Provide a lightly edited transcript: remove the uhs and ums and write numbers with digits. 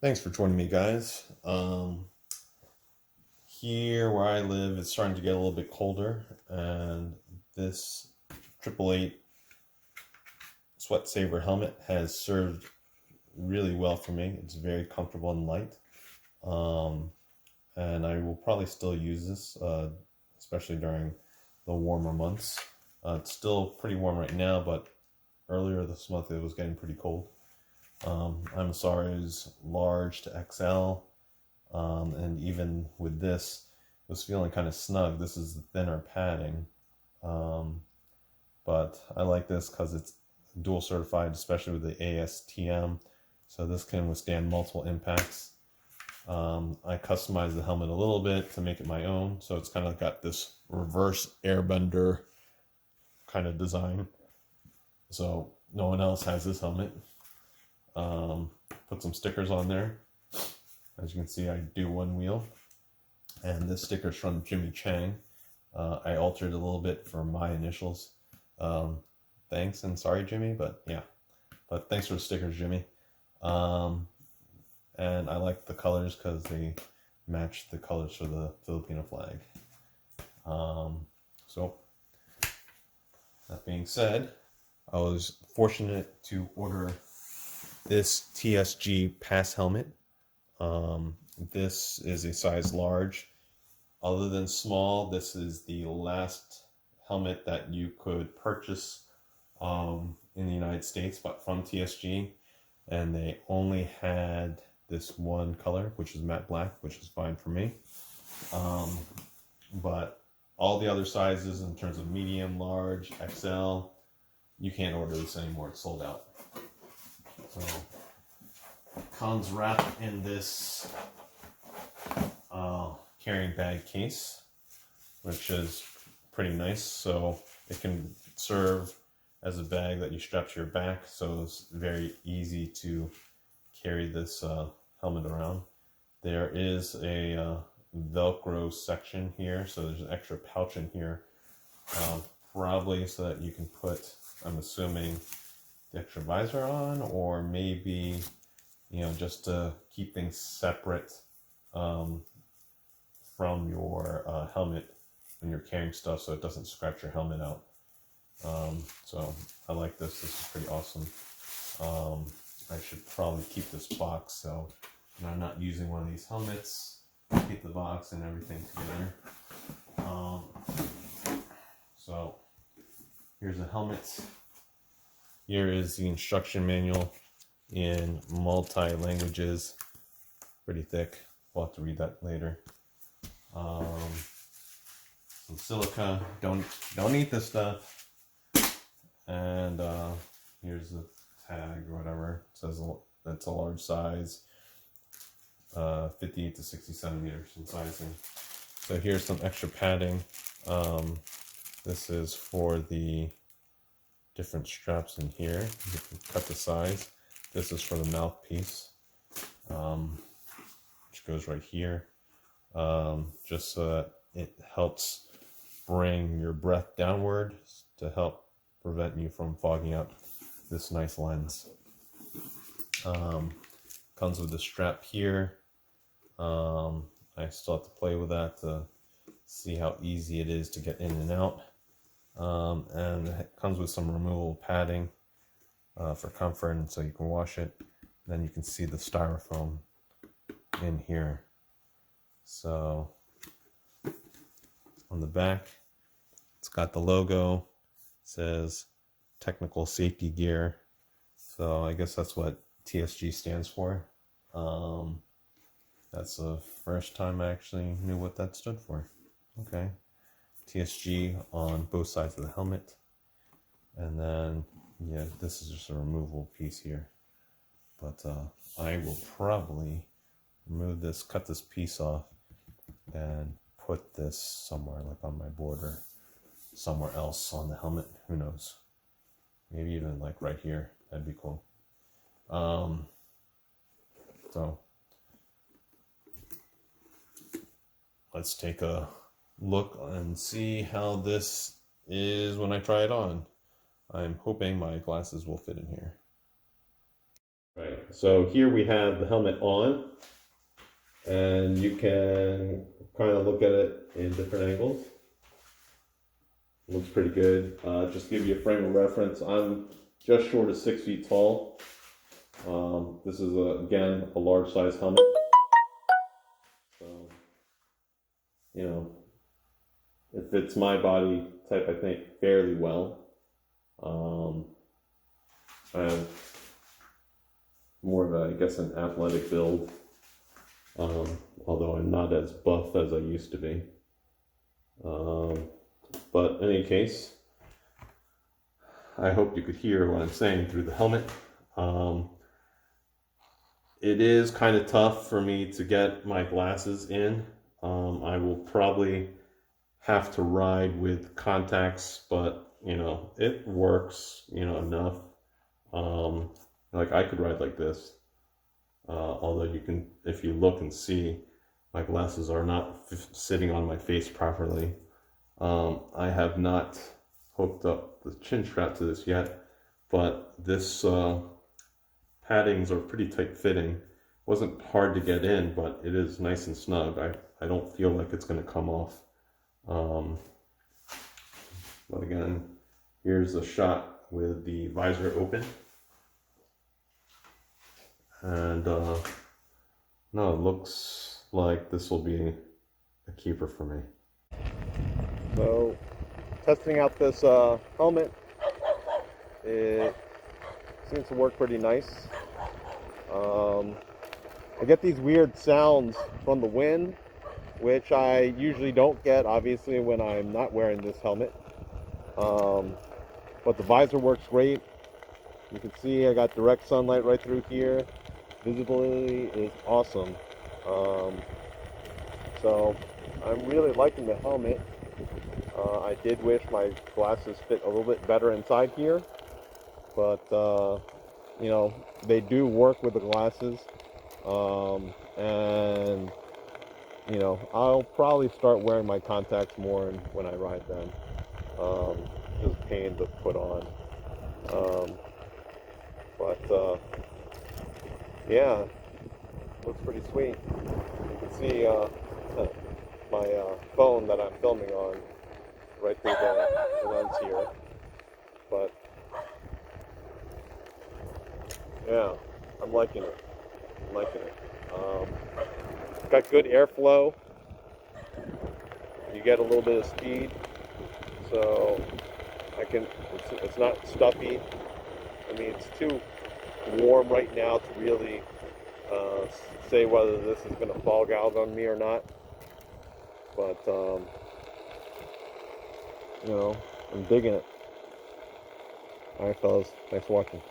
Thanks for joining me, guys. Here where I live, it's starting to get a little bit colder, and this 888 Sweat Saver helmet has served really well for me. It's very comfortable and light, um, and I will probably still use this, especially during the warmer months. It's still pretty warm right now, but earlier this month it was getting pretty cold. I'm sorry, is large to XL. And even with this, it was feeling kind of snug. This is the thinner padding. But I like this because it's dual certified, especially with the ASTM. So this can withstand multiple impacts. I customized the helmet a little bit to make it my own. So it's kind of got this reverse airbender kind of design. So no one else has this helmet. Put some stickers on there. As you can see, I do one wheel, and this sticker's from Jimmy Chang. I altered a little bit for my initials. Thanks and sorry, Jimmy, but yeah. But thanks for the stickers, Jimmy. And I like the colors because they match the colors for the Filipino flag. So that being said, I was fortunate to order this TSG pass helmet. This is a size large. Other than small, this is the last helmet that you could purchase in the United States, but from TSG. And they only had this one color, which is matte black, which is fine for me. But all the other sizes in terms of medium, large, XL, you can't order this anymore. It's sold out. So comes wrapped in this carrying bag case, which is pretty nice. So it can serve as a bag that you strap to your back. So it's very easy to carry this helmet around. There is a Velcro section here. So there's an extra pouch in here, probably so that you can put, I'm assuming, the extra visor on, or maybe, you know, just to keep things separate from your helmet when you're carrying stuff, so it doesn't scratch your helmet out. So I like this. This is pretty awesome. I should probably keep this box, so when I'm not using one of these helmets, keep the box and everything together. So here's the helmet. Here is the instruction manual in multi-languages. Pretty thick. We'll have to read that later. Some silica. Don't eat this stuff. And here's the tag or whatever. It says that's a large size, 58 to 60 centimeters in sizing. So here's some extra padding. This is for the different straps in here. You can cut the size. This is for the mouthpiece, which goes right here, just so that it helps bring your breath downward to help prevent you from fogging up this nice lens. Comes with the strap here. I still have to play with that to see how easy it is to get in and out. And it comes with some removable padding for comfort, and so you can wash it. Then you can see the styrofoam in here. So on the back, it's got the logo. It says technical safety gear. So I guess that's what TSG stands for. That's the first time I actually knew what that stood for. Okay. TSG on both sides of the helmet. And then, yeah, this is just a removable piece here. But I will probably remove this, cut this piece off, and put this somewhere, like on my border, somewhere else on the helmet. Who knows? Maybe even like right here. That'd be cool. So let's take a look and see how this is when I try it on. I'm hoping my glasses will fit in here. Right, so here we have the helmet on, and you can kind of look at it in different angles. Looks pretty good. Just to give you a frame of reference, I'm just short of 6 feet tall. This is, again, a large size helmet. So, you know, it fits my body type, I think, fairly well. I have more of a, I guess, an athletic build, although I'm not as buff as I used to be. But in any case, I hope you could hear what I'm saying through the helmet. It is kind of tough for me to get my glasses in. I will probably have to ride with contacts, but you know, it works, you know, enough. Like I could ride like this, although you can, if you look and see, my glasses are not sitting on my face properly. I have not hooked up the chin strap to this yet, but this paddings are pretty tight fitting. Wasn't hard to get in, but it is nice and snug. I don't feel like it's going to come off. But again, here's a shot with the visor open. And no, it looks like this will be a keeper for me. So, testing out this helmet, it seems to work pretty nice. I get these weird sounds from the wind, which I usually don't get, obviously, when I'm not wearing this helmet. But the visor works great. You can see I got direct sunlight right through here. Visibility is awesome. So I'm really liking the helmet. I did wish my glasses fit a little bit better inside here, but you know, they do work with the glasses. And you know, I'll probably start wearing my contacts more when I ride them. Just a pain to put on. But yeah, looks pretty sweet. You can see my phone that I'm filming on right through the lens here. But yeah, I'm liking it. I'm liking it. Got good airflow. You get a little bit of speed, so it's not stuffy. I mean, it's too warm right now to really say whether this is going to fog out on me or not. But you know, I'm digging it. All right, fellas, thanks for watching.